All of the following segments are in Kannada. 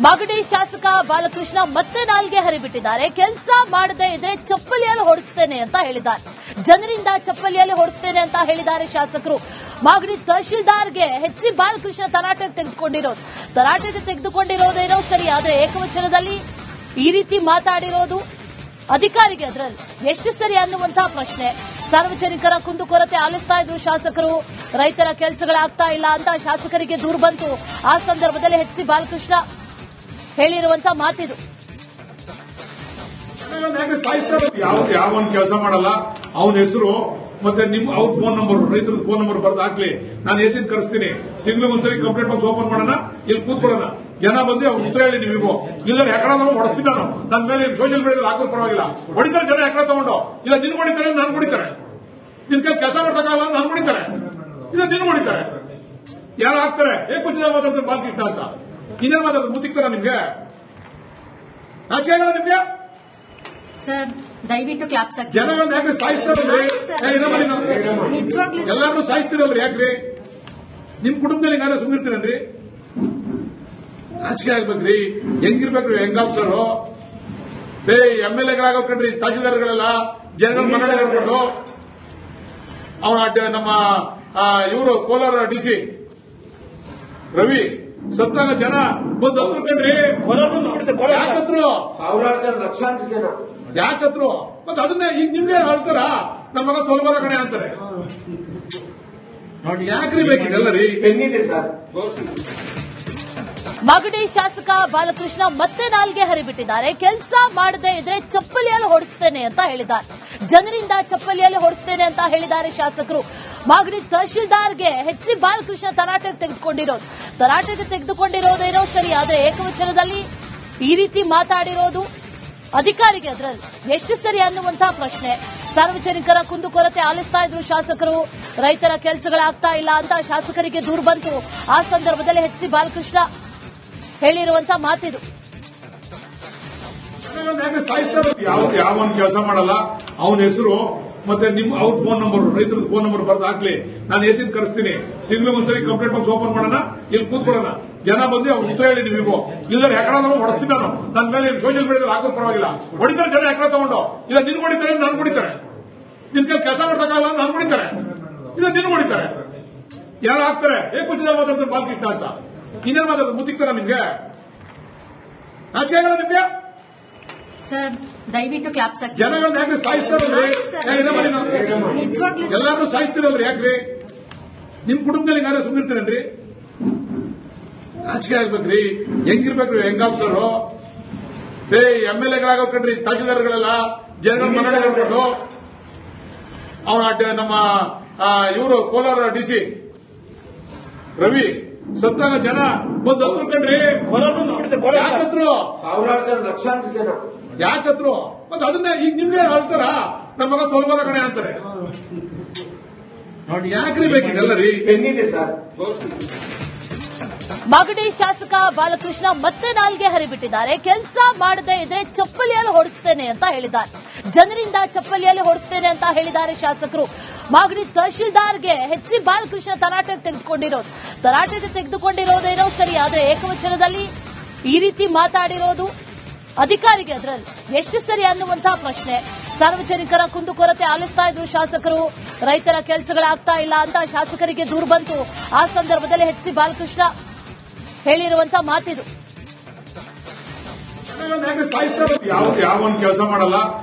ಮಾಗಡಿ ಶಾಸಕ ಬಾಲಕೃಷ್ಣ ಮತ್ತೆ ನಾಲ್ಗೆ ಹರಿಬಿಟ್ಟಿದ್ದಾರೆ. ಕೆಲಸ ಮಾಡದೇ ಇದ್ರೆ ಚಪ್ಪಲಿಯಲ್ಲಿ ಹೊಡಿಸ್ತೇನೆ ಅಂತ ಹೇಳಿದ್ದಾರೆ. ಜನರಿಂದ ಚಪ್ಪಲಿಯಲ್ಲಿ ಹೊಡಿಸ್ತೇನೆ ಅಂತ ಹೇಳಿದ್ದಾರೆ ಶಾಸಕರು. ಮಾಗಡಿ ತಹಶೀಲ್ದಾರ್ಗೆ ಎಚ್.ಸಿ. ಬಾಲಕೃಷ್ಣ ತರಾಟೆಗೆ ತೆಗೆದುಕೊಂಡಿರೋದೇನೋ ಸರಿ, ಆದರೆ ಏಕವಚನದಲ್ಲಿ ಈ ರೀತಿ ಮಾತಾಡಿರೋದು ಅಧಿಕಾರಿಗೆ ಅದರಲ್ಲಿ ಎಷ್ಟು ಸರಿ ಅನ್ನುವಂತಹ ಪ್ರಶ್ನೆ. ಸಾರ್ವಜನಿಕರ ಕುಂದುಕೊರತೆ ಆಲಿಸ್ತಾ ಇದ್ರು ಶಾಸಕರು. ರೈತರ ಕೆಲಸಗಳಾಗ್ತಾ ಇಲ್ಲ ಅಂತ ಶಾಸಕರಿಗೆ ದೂರು ಬಂತು. ಆ ಸಂದರ್ಭದಲ್ಲಿ ಎಚ್.ಸಿ. ಬಾಲಕೃಷ್ಣ ಹೇಳಿರುವಂತಹ ಮಾತಿದು. ಯಾವ ಕೆಲಸ ಮಾಡಲ್ಲ, ಅವನ ಹೆಸರು ಮತ್ತೆ ಅವ್ರ ಫೋನ್ ನಂಬರ್, ರೈತರ ಫೋನ್ ನಂಬರ್ ಬರ್ದು ಹಾಕ್ಲಿ, ನಾನು ಎಸಿದ್ ಕರೆಸ್ತೀನಿ. ತಿಂಗಳು ಒಂದ್ಸರಿ ಕಂಪ್ಲೇಂಟ್ ಬಾಕ್ಸ್ ಓಪನ್ ಮಾಡೋಣ, ಇಲ್ಲಿ ಕೂತ್ಕೊಳ್ಳೋಣ, ಜನ ಬಂದು ಅವ್ರು ಉತ್ತರ ಹೇಳಿ ನೀವು ಇಲ್ಲ ಯಾಕಡೆ ಹೊಡ್ತೀನಿ. ನಾನು ನನ್ನ ಮೇಲೆ ಸೋಷಿಯಲ್ ಮೀಡಿಯಾದಲ್ಲಿ ಹಾಕೋದು ಪರವಾಗಿಲ್ಲ, ಹೊಡಿತಾರೆ ಜನ ಯಾಕಡೆ ತಗೊಂಡು. ಇಲ್ಲ ನಿನ್ ಹೊಡಿತಾರೆ, ನಾನು ಹೊಡಿತಾರೆ. ನಿನ್ ಕೈ ಕೆಲಸ ಮಾಡ್ತಕ್ಕಲ್ಲ, ನಾನು ಹೊಡಿತಾರೆ. ಇಲ್ಲ ನಿನ್ ಹೊಡಿತಾರೆ. ಯಾರು ಹಾಕ್ತಾರೆ ಕುಚಿತ ಮಾತಾಡ್ತಾರೆ ಬಾಲಕೃಷ್ಣ ಅಂತ. ಇನ್ನೇನು ಮಾತಾಡ್ತಾರೆ ಮುತ್ತಿಕ್ತಾರ ನಿಮ್ಗೆ? ನಾಚಿಕೆ ಆಗಲ್ಲ ನಿಮ್ಗೆ? ಸರ್ ದಯವಿಟ್ಟು ಕ್ಲಾಪ್ಸ್ ಹಾಕಿ. ಜನಗಳನ್ನ ಯಾಕೆ ಸಾಯಿಸ್ತಾರಲ್ರಿ? ಎಲ್ಲಾರು ಸಾಯಿಸ್ತಿರಲ್ರಿ ಯಾಕ್ರಿ? ನಿಮ್ ಕುಟುಂಬದಲ್ಲಿ ಯಾರು ಸುಂದಿರ್ತೀರನ್ರಿ? ನಾಚಿಕೆ ಆಗ್ಬೇಕ್ರಿ. ಹೆಂಗಿರ್ಬೇಕ್ರಿ ಹೆಂಗ್ ಆಫೀಸರು? MLA-ಗಳಾಗೋಕಂಡ್ರಿ ತಹಶೀಲ್ದಾರ್ಗಳೆಲ್ಲ ಜನಗಳ ಮನೆ ಹೇಳ್ಕೊಂಡು ಅವನ ನಮ್ಮ ಇವರು ಕೋಲಾರ DC ರವಿ ಸತ್ತಾಗ ಜನ ಬಂದು ಹತ್ಕೊಂಡ್ರಿ. ಯಾಕತ್ರು? ಸಾವಿರಾರು ಜನ, ಲಕ್ಷಾಂತರ ಜನ ಯಾಕತ್ರು? ಮತ್ತೆ ಅದನ್ನೇ ಈಗ ನಿಮ್ಗೆ ಹೇಳ್ತಾರ ನಮ್ಮ ಮಗ ತೊಲಗೋದ ಕಣೆ ಅಂತಾರೆ. ನೋಡಿ ಯಾಕ್ರಿ ಬೇಕಿದೆಲ್ಲ ರೀ? ಬೆನ್ನಿದೆ ಸರ್. ಮಾಗಡಿ ಶಾಸಕ ಬಾಲಕೃಷ್ಣ ಮತ್ತೆ ನಾಲ್ಗೆ ಹರಿಬಿಟ್ಟಿದ್ದಾರೆ. ಕೆಲಸ ಮಾಡದೇ ಇದ್ರೆ ಚಪ್ಪಲಿಯಲ್ಲಿ ಹೊಡಿಸ್ತೇನೆ ಅಂತ ಹೇಳಿದ್ದಾರೆ. ಜನರಿಂದ ಚಪ್ಪಲಿಯಲ್ಲಿ ಹೊಡಿಸ್ತೇನೆ ಅಂತ ಹೇಳಿದ್ದಾರೆ ಶಾಸಕರು. ಮಾಗಡಿ ತಹಶೀಲ್ದಾರ್ಗೆ ಎಚ್.ಸಿ. ಬಾಲಕೃಷ್ಣ ತರಾಟೆಗೆ ತೆಗೆದುಕೊಂಡಿರೋದೇನೋ ಸರಿ, ಆದರೆ ಏಕವಚನದಲ್ಲಿ ಈ ರೀತಿ ಮಾತಾಡಿರೋದು ಅಧಿಕಾರಿಗೆ ಅದರಲ್ಲಿ ಎಷ್ಟು ಸರಿ ಅನ್ನುವಂತಹ ಪ್ರಶ್ನೆ. ಸಾರ್ವಜನಿಕರ ಕುಂದುಕೊರತೆ ಆಲಿಸ್ತಾ ಇದ್ರು ಶಾಸಕರು. ರೈತರ ಕೆಲಸಗಳಾಗ್ತಾ ಇಲ್ಲ ಅಂತ ಶಾಸಕರಿಗೆ ದೂರು ಬಂತು. ಆ ಸಂದರ್ಭದಲ್ಲಿ ಎಚ್.ಸಿ. ಬಾಲಕೃಷ್ಣ ಹೇಳಿರುವಂತಹ ಮಾತಿದು. ಯಾವ ಕೆಲಸ ಮಾಡಲ್ಲ, ಅವನ ಹೆಸರು ಮತ್ತೆ ಅವ್ರ ಫೋನ್ ನಂಬರ್, ರೈತರ ಫೋನ್ ನಂಬರ್ ಬರ್ದು ಹಾಕ್ಲಿ, ನಾನು ಎಸಿದ್ ಕರೆಸ್ತೀನಿ. ತಿಂಗಳು ಒಂದ್ಸರಿ ಕಂಪ್ಲೇಂಟ್ ಬಾಕ್ಸ್ ಓಪನ್ ಮಾಡೋಣ, ಇಲ್ಲಿ ಕೂತ್ಕೊಳ್ಳೋಣ, ಜನ ಬಂದು ಅವ್ರು ಉತ್ತರ ಹೇಳಿ ನೀವು ಇಲ್ಲ ಯಾಕಡೆ ಹೊಡ್ತೀನಿ. ನಾನು ನನ್ನ ಮೇಲೆ ಸೋಷಿಯಲ್ ಮೀಡಿಯಾದಲ್ಲಿ ಹಾಕೋದು ಪರವಾಗಿಲ್ಲ, ಹೊಡಿತಾರೆ ಜನ ಯಾಕಡೆ ತಗೊಂಡು. ಇಲ್ಲ ನಿನ್ ಹೊಡಿತಾರೆ, ನಾನು ಹೊಡಿತಾರೆ. ನಿನ್ ಕೈ ಕೆಲಸ ಮಾಡ್ತಕ್ಕಲ್ಲ, ನಾನು ಹೊಡಿತಾರೆ. ಇಲ್ಲ ನಿನ್ ಹೊಡಿತಾರೆ. ಯಾರು ಹಾಕ್ತಾರೆ ಕುಚಿತ ಮಾತಾಡ್ತಾರೆ ಬಾಲಕೃಷ್ಣ ಅಂತ. ಇನ್ನೇನು ಮಾತಾಡ್ತಾರೆ ಮುತ್ತಿಕ್ತಾರ ನಿಮ್ಗೆ? ನಾಚಿಕೆ ಆಗಲ್ಲ ನಿಮ್ಗೆ? ಸರ್ ದಯವಿಟ್ಟು ಕ್ಲಾಪ್ಸ್ ಹಾಕಿ. ಜನಗಳನ್ನ ಯಾಕೆ ಸಾಯಿಸ್ತಾರಲ್ರಿ? ಎಲ್ಲಾರು ಸಾಯಿಸ್ತಿರಲ್ರಿ ಯಾಕ್ರಿ? ನಿಮ್ ಕುಟುಂಬದಲ್ಲಿ ಯಾರು ಸುಂದಿರ್ತೀರನ್ರಿ? ನಾಚಿಕೆ ಆಗ್ಬೇಕ್ರಿ. ಹೆಂಗಿರ್ಬೇಕ್ರಿ ಹೆಂಗ್ ಆಫೀಸರು? MLA-ಗಳಾಗೋಕಂಡ್ರಿ ತಹಶೀಲ್ದಾರ್ಗಳೆಲ್ಲ ಜನಗಳ ಮನೆ ಹೇಳ್ಕೊಂಡು ಅವನ ನಮ್ಮ ಇವರು ಕೋಲಾರ DC ರವಿ ಸತ್ತಾಗ ಜನ ಬಂದು ಹತ್ಕೊಂಡ್ರಿ. ಯಾಕತ್ರು? ಸಾವಿರಾರು ಜನ, ಲಕ್ಷಾಂತರ ಜನ ಯಾಕತ್ರು? ಮತ್ತೆ ಅದನ್ನೇ ಈಗ ನಿಮ್ಗೆ ಹೇಳ್ತಾರ ನಮ್ಮ ಮಗ ತೊಲಗೋದ ಕಣೆ ಅಂತಾರೆ. ನೋಡಿ ಯಾಕ್ರಿ ಬೇಕಿದೆಲ್ಲ ರೀ? ಬೆನ್ನಿದೆ ಸರ್. ಮಾಗಡಿ ಶಾಸಕ ಬಾಲಕೃಷ್ಣ ಮತ್ತೆ ನಾಲ್ಗೆ ಹರಿಬಿಟ್ಟಿದ್ದಾರೆ. ಕೆಲಸ ಮಾಡದೇ ಇದ್ರೆ ಚಪ್ಪಲಿಯಲ್ಲಿ ಹೊಡಿಸ್ತೇನೆ ಅಂತ ಹೇಳಿದ್ದಾರೆ. ಜನರಿಂದ ಚಪ್ಪಲಿಯಲ್ಲಿ ಹೊಡಿಸ್ತೇನೆ ಅಂತ ಹೇಳಿದ್ದಾರೆ ಶಾಸಕರು. ಮಾಗಡಿ ತಹಶೀಲ್ದಾರ್ಗೆ ಎಚ್.ಸಿ. ಬಾಲಕೃಷ್ಣ ತರಾಟೆಗೆ ತೆಗೆದುಕೊಂಡಿರೋದೇನೋ ಸರಿ, ಆದರೆ ಏಕವಚನದಲ್ಲಿ ಈ ರೀತಿ ಮಾತಾಡಿರೋದು ಅಧಿಕಾರಿಗೆ ಅದರಲ್ಲಿ ಎಷ್ಟು ಸರಿ ಅನ್ನುವಂತಹ ಪ್ರಶ್ನೆ. ಸಾರ್ವಜನಿಕರ ಕುಂದುಕೊರತೆ ಆಲಿಸ್ತಾ ಇದ್ರು ಶಾಸಕರು. ರೈತರ ಕೆಲಸಗಳಾಗ್ತಾ ಇಲ್ಲ ಅಂತ ಶಾಸಕರಿಗೆ ದೂರು ಬಂತು. ಆ ಸಂದರ್ಭದಲ್ಲಿ ಎಚ್.ಸಿ. ಬಾಲಕೃಷ್ಣ ಹೇಳಿರುವಂತಹ ಮಾತಿದು. ಯಾವ ಕೆಲಸ ಮಾಡಲ್ಲ,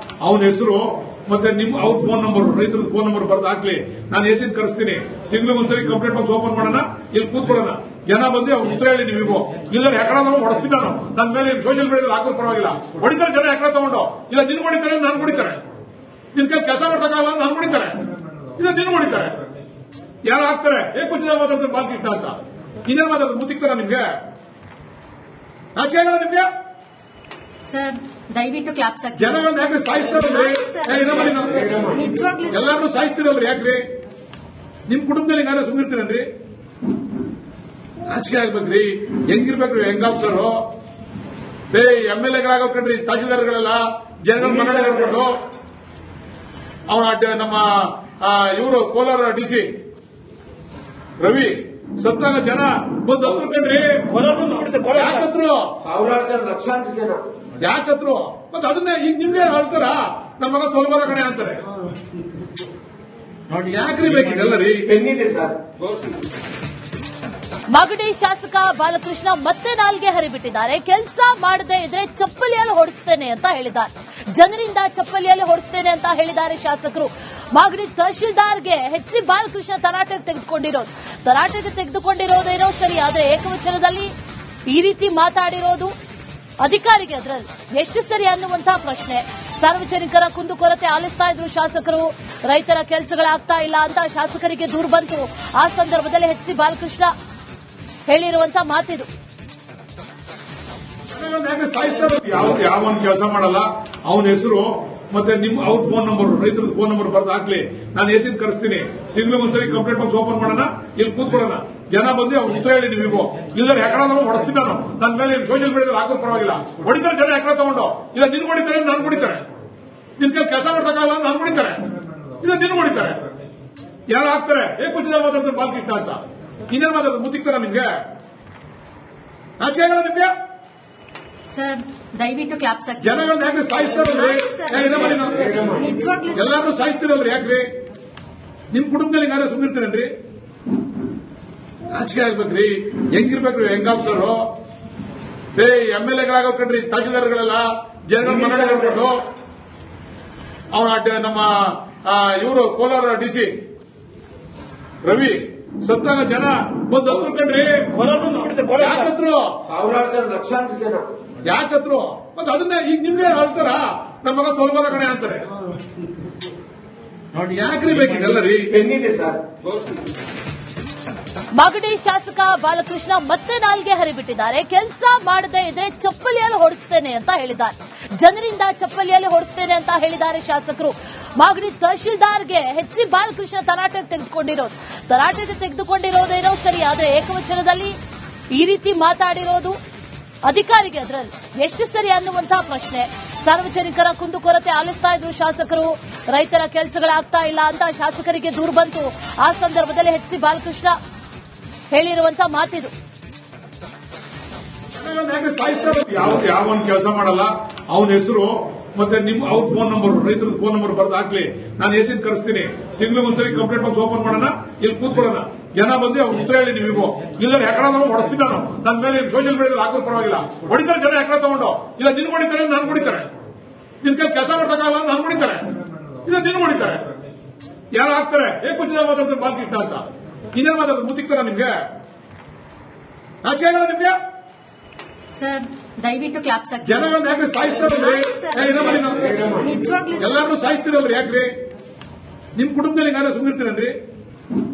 ಅವನ ಹೆಸರು ಮತ್ತೆ ಅವ್ರ ಫೋನ್ ನಂಬರ್, ರೈತರ ಫೋನ್ ನಂಬರ್ ಬರ್ದು ಹಾಕ್ಲಿ, ನಾನು ಎಸಿದ್ ಕರೆಸ್ತೀನಿ. ತಿಂಗಳು ಒಂದ್ಸರಿ ಕಂಪ್ಲೇಂಟ್ ಬಾಕ್ಸ್ ಓಪನ್ ಮಾಡೋಣ, ಇಲ್ಲಿ ಕೂತ್ಕೊಳ್ಳೋಣ, ಜನ ಬಂದು ಅವ್ರು ಉತ್ತರ ಹೇಳಿ ನೀವು ಇಲ್ಲ ಯಾಕಡೆ ಹೊಡ್ತೀನಿ. ನಾನು ನನ್ನ ಮೇಲೆ ಸೋಷಿಯಲ್ ಮೀಡಿಯಾದಲ್ಲಿ ಹಾಕೋದು ಪರವಾಗಿಲ್ಲ, ಹೊಡಿತಾರೆ ಜನ ಯಾಕಡೆ ತಗೊಂಡು. ಇಲ್ಲ ನಿನ್ ಹೊಡಿತಾರೆ, ನಾನು ಹೊಡಿತಾರೆ. ನಿನ್ ಕೈ ಕೆಲಸ ಮಾಡ್ತಕ್ಕಲ್ಲ, ನಾನು ಹೊಡಿತಾರೆ. ಇಲ್ಲ ನಿನ್ ಹೊಡಿತಾರೆ. ಯಾರು ಹಾಕ್ತಾರೆ ಕುಚಿತ ಮಾತಾಡ್ತಾರೆ ಬಾಲಕೃಷ್ಣ ಅಂತ. ಇನ್ನೇನು ಮಾತಾಡ್ತಾರೆ ಮುತ್ತಿಕ್ತಾರ ನಿಮ್ಗೆ? ನಾಚಿಕೆ ಆಗಲ್ಲ ನಿಮ್ಗೆ? ಸರ್ ದಯವಿಟ್ಟು ಕ್ಲಾಪ್ಸ್ ಹಾಕಿ. ಜನಗಳನ್ನ ಯಾಕೆ ಸಾಯಿಸ್ತಾರಲ್ರಿ? ಎಲ್ಲಾರು ಸಾಯಿಸ್ತಿರಲ್ರಿ ಯಾಕ್ರಿ? ನಿಮ್ ಕುಟುಂಬದಲ್ಲಿ ಯಾರು ಸುಂದಿರ್ತೀರನ್ರಿ? ನಾಚಿಕೆ ಆಗ್ಬೇಕ್ರಿ. ಹೆಂಗಿರ್ಬೇಕ್ರಿ ಹೆಂಗ್ ಆಫೀಸರು? MLA-ಗಳಾಗೋಕಂಡ್ರಿ ತಹಶೀಲ್ದಾರ್ಗಳೆಲ್ಲ ಜನಗಳ ಮನೆ ಹೇಳ್ಕೊಂಡು ಅವನ ನಮ್ಮ ಇವರು ಕೋಲಾರ DC ರವಿ ಸತ್ತಾಗ ಜನ ಬಂದು ಹತ್ಕೊಂಡ್ರಿ. ಯಾಕತ್ರು? ಸಾವಿರಾರು ಜನ ಲಕ್ಷಾಂತರ ಜನ ಯಾಕತ್ರು ಮತ್ತೆ ಅದನ್ನೇ ಈಗ ನಿಮ್ಗೆ ಹೇಳ್ತಾರ ನಮ್ಮ ಮಗ ತೊಲಗೋದ ಕಣೆ ಅಂತಾರೆ ನೋಡಿ ಯಾಕ್ರಿ ಬೇಕಿದೆಲ್ಲ ರೀ ಬೆನ್ನಿದೆ ಸರ್. ಮಾಗಡಿ ಶಾಸಕ ಬಾಲಕೃಷ್ಣ ಮತ್ತೆ ನಾಲ್ಗೆ ಹರಿಬಿಟ್ಟಿದ್ದಾರೆ. ಕೆಲಸ ಮಾಡದೇ ಇದ್ರೆ ಚಪ್ಪಲಿಯಲ್ಲಿ ಹೊಡಿಸ್ತೇನೆ ಅಂತ ಹೇಳಿದ್ದಾರೆ. ಜನರಿಂದ ಚಪ್ಪಲಿಯಲ್ಲಿ ಹೊಡಿಸ್ತೇನೆ ಅಂತ ಹೇಳಿದ್ದಾರೆ ಶಾಸಕರು. ಮಾಗಡಿ ತಹಶೀಲ್ದಾರ್ಗೆ ಎಚ್.ಸಿ. ಬಾಲಕೃಷ್ಣ ತರಾಟೆಗೆ ತೆಗೆದುಕೊಂಡಿರೋದೇನೋ ಸರಿ, ಆದ್ರೆ ಏಕವಚನದಲ್ಲಿ ಈ ರೀತಿ ಮಾತಾಡಿರೋದು ಅಧಿಕಾರಿಗೆ ಅದರಲ್ಲಿ ಎಷ್ಟು ಸರಿ ಅನ್ನುವಂತಹ ಪ್ರಶ್ನೆ. ಸಾರ್ವಜನಿಕರ ಕುಂದುಕೊರತೆ ಆಲಿಸ್ತಾ ಇದ್ರು ಶಾಸಕರು. ರೈತರ ಕೆಲಸಗಳಾಗ್ತಾ ಇಲ್ಲ ಅಂತ ಶಾಸಕರಿಗೆ ದೂರು ಬಂತು. ಆ ಸಂದರ್ಭದಲ್ಲಿ ಎಚ್.ಸಿ. ಬಾಲಕೃಷ್ಣ ಹೇಳಿರುವಂತಹ ಮಾತಿದು. ಯಾವನ್ ಕೆಲಸ ಮಾಡಲ್ಲ ಅವನ ಹೆಸರು ಮತ್ತೆ ಅವ್ರ ಫೋನ್ ನಂಬರ್, ರೈತರ ಫೋನ್ ನಂಬರ್ ಬರ್ದು ಹಾಕ್ಲಿ. ನಾನು ಎಸಿನ್ ಕರೆಸ್ತೀನಿ. ತಿಂಗಳು ಒಂದ್ಸರಿ ಕಂಪ್ಲೇಂಟ್ ಬಾಕ್ಸ್ ಓಪನ್ ಮಾಡೋಣ, ಇಲ್ಲಿ ಕೂತ್ಕೊಳ್ಳೋಣ. ಜನ ಬಂದು ಅವ್ರು ಉತ್ತರ ಹೇಳಿ ನೀವು ಇಲ್ಲ ಯಾಕಂದ್ರೆ ಹೊಡಿಸ್ತೀನಿ ನಾನು. ನನ್ನ ಮೇಲೆ ಸೋಷಿಯಲ್ ಮೀಡಿಯಾದಲ್ಲಿ ಹಾಕೋದು ಪರವಾಗಿಲ್ಲ. ಹೊಡಿತಾರೆ ಜನ ಯಾಕಡೆ ತಗೊಂಡು. ಇಲ್ಲ ನಿನ್ ಹೊಡಿತಾರೆ, ನಾನು ಹೊಡಿತಾರೆ. ನಿನ್ ಕೈ ಕೆಲಸ ಮಾಡ್ತಕ್ಕಲ್ಲ ನಾನು ಹೊಡಿತಾರೆ. ಇಲ್ಲ ನಿನ್ ಹೊಡಿತಾರೆ. ಯಾರು ಹಾಕ್ತಾರೆ ಕುಚಿತ ಮಾತಾಡ್ತಾರೆ ಬಾಲಕೃಷ್ಣ ಅಂತ. ಇನ್ನೇನು ಮಾತಾಡ್ತಾರೆ ಮುತ್ತಿಕ್ತಾರ ನಿಮ್ಗೆ? ಆಚೆ ಆಗಲ್ಲ ನಿಮ್ಗೆ? ಸರ್ ದಯವಿಟ್ಟು ಕ್ಲಾಪ್ಸ್ ಹಾಕಿ. ಜನಗಳನ್ನ ಯಾಕೆ ಸಾಯಿಸ್ತಾರಲ್ರಿ? ಎಲ್ಲಾರು ಸಾಯಿಸ್ತಿರಲ್ರಿ ಯಾಕ್ರಿ? ನಿಮ್ ಕುಟುಂಬದಲ್ಲಿ ಯಾರು ಸುಮ್ಮಿರ್ತೀರನ್ರಿ? ಆಚಿಕೆ ಆಗ್ಬೇಕ್ರಿ. ಹೆಂಗಿರ್ಬೇಕ್ರಿ ಹೆಂಗಾಫ್ಸರು? MLA-ಗಳಾಗೋಕಂಡ್ರಿ ತಹಶೀಲ್ದಾರ್ಗಳೆಲ್ಲ ಜನಗಳ ಮನೆ ಹೇಳ್ಕೊಂಡು ಅವನ ನಮ್ಮ ಇವರು ಕೋಲಾರ DC ರವಿ ಸತ್ತಾಗ ಜನ ಬಂದು ಹತ್ರ ಕಂಡ್ರಿ ಯಾಕತ್ರು ಸಾವಿರಾರು ಜನ ಲಕ್ಷಾಂತರ ಜನ ಯಾಕತ್ರು ಮತ್ತೆ ಅದನ್ನೇ ಈಗ ನಿಮ್ಗೆ ಹೇಳ್ತಾರ ನಮ್ಮ ಮಗ ತೊಲಗೋದ ಕಣೆ ಅಂತಾರೆ ನೋಡಿ ಯಾಕ್ರಿ ಬೇಕಿದೆಲ್ಲ ರೀ ಬೆನ್ನಿದೆ ಸರ್. ಮಾಗಡಿ ಶಾಸಕ ಬಾಲಕೃಷ್ಣ ಮತ್ತೆ ನಾಲ್ಗೆ ಹರಿಬಿಟ್ಟಿದ್ದಾರೆ. ಕೆಲಸ ಮಾಡದೇ ಇದ್ರೆ ಚಪ್ಪಲಿಯಲ್ಲಿ ಹೊಡಿಸ್ತೇನೆ ಅಂತ ಹೇಳಿದ್ದಾರೆ. ಜನರಿಂದ ಚಪ್ಪಲಿಯಲ್ಲಿ ಹೊಡಿಸ್ತೇನೆ ಅಂತ ಹೇಳಿದ್ದಾರೆ ಶಾಸಕರು. ಮಾಗಡಿ ತಹಶೀಲ್ದಾರ್ಗೆ ಎಚ್.ಸಿ. ಬಾಲಕೃಷ್ಣ ತರಾಟೆಗೆ ತೆಗೆದುಕೊಂಡಿರೋದೇನೋ ಸರಿ, ಆದ್ರೆ ಏಕವಚನದಲ್ಲಿ ಈ ರೀತಿ ಮಾತಾಡಿರೋದು ಅಧಿಕಾರಿಗೆ ಅದರಲ್ಲಿ ಎಷ್ಟು ಸರಿ ಅನ್ನುವಂತಹ ಪ್ರಶ್ನೆ. ಸಾರ್ವಜನಿಕರ ಕುಂದುಕೊರತೆ ಆಲಿಸ್ತಾ ಇದ್ರು ಶಾಸಕರು. ರೈತರ ಕೆಲಸಗಳಾಗ್ತಾ ಇಲ್ಲ ಅಂತ ಶಾಸಕರಿಗೆ ದೂರು ಬಂತು. ಆ ಸಂದರ್ಭದಲ್ಲಿ ಎಚ್.ಸಿ. ಬಾಲಕೃಷ್ಣ ಹೇಳಿರುವಂತಹ ಮಾತಿದು. ಯಾವನ್ ಕೆಲಸ ಮಾಡಲ್ಲ ಅವನ ಹೆಸರು ಮತ್ತೆ ಅವ್ರ ಫೋನ್ ನಂಬರ್, ರೈತರ ಫೋನ್ ನಂಬರ್ ಬರ್ದು ಹಾಕ್ಲಿ. ನಾನು ಎಸಿನ್ ಕರೆಸ್ತೀನಿ. ತಿಂಗಳು ಒಂದ್ಸರಿ ಕಂಪ್ಲೇಂಟ್ ಬಾಕ್ಸ್ ಓಪನ್ ಮಾಡೋಣ, ಇಲ್ಲಿ ಕೂತ್ಕೊಳ್ಳೋಣ. ಜನ ಬಂದು ಅವ್ರು ಉತ್ತರ ಹೇಳಿ ನೀವು ಇಲ್ಲ ಯಾಕಡೆ ಹೊಡಿಸ್ತೀನಿ ನಾನು. ನನ್ನ ಮೇಲೆ ಸೋಷಿಯಲ್ ಮೀಡಿಯಾದಲ್ಲಿ ಹಾಕೋದು ಪರವಾಗಿಲ್ಲ. ಹೊಡಿತಾರೆ ಜನ ಯಾಕಡೆ ತಗೊಂಡು. ಇಲ್ಲ ನಿನ್ ಹೊಡಿತಾರೆ, ನಾನು ಹೊಡಿತಾರೆ. ನಿನ್ ಕೈ ಕೆಲಸ ಮಾಡ್ತಕ್ಕಲ್ಲ ನಾನು ಹೊಡಿತಾರೆ. ಇಲ್ಲ ನಿನ್ ಹೊಡಿತಾರೆ. ಯಾರು ಹಾಕ್ತಾರೆ ಕುಚಿತ ಮಾತಾಡ್ತಾರೆ ಬಾಲಕೃಷ್ಣ ಅಂತ. ಇನ್ನೇನು ಮಾತಾಡ್ತಾರೆ ಮುತ್ತಿಕ್ತಾರ ನಿಮ್ಗೆ? ಆಚೆ ಆಗಲ್ಲ ನಿಮ್ಗೆ? ಸರ್ ದಯವಿಟ್ಟು ಕ್ಲಾಪ್ಸ್ ಹಾಕಿ. ಜನಗಳನ್ನ ಯಾಕೆ ಸಾಯಿಸ್ತಾರಲ್ರಿ? ಎಲ್ಲಾರು ಸಾಯಿಸ್ತಿರಲ್ರಿ ಯಾಕ್ರಿ? ನಿಮ್ ಕುಟುಂಬದಲ್ಲಿ ಯಾರು ಸುಮ್ಮಿರ್ತೀರನ್ರಿ?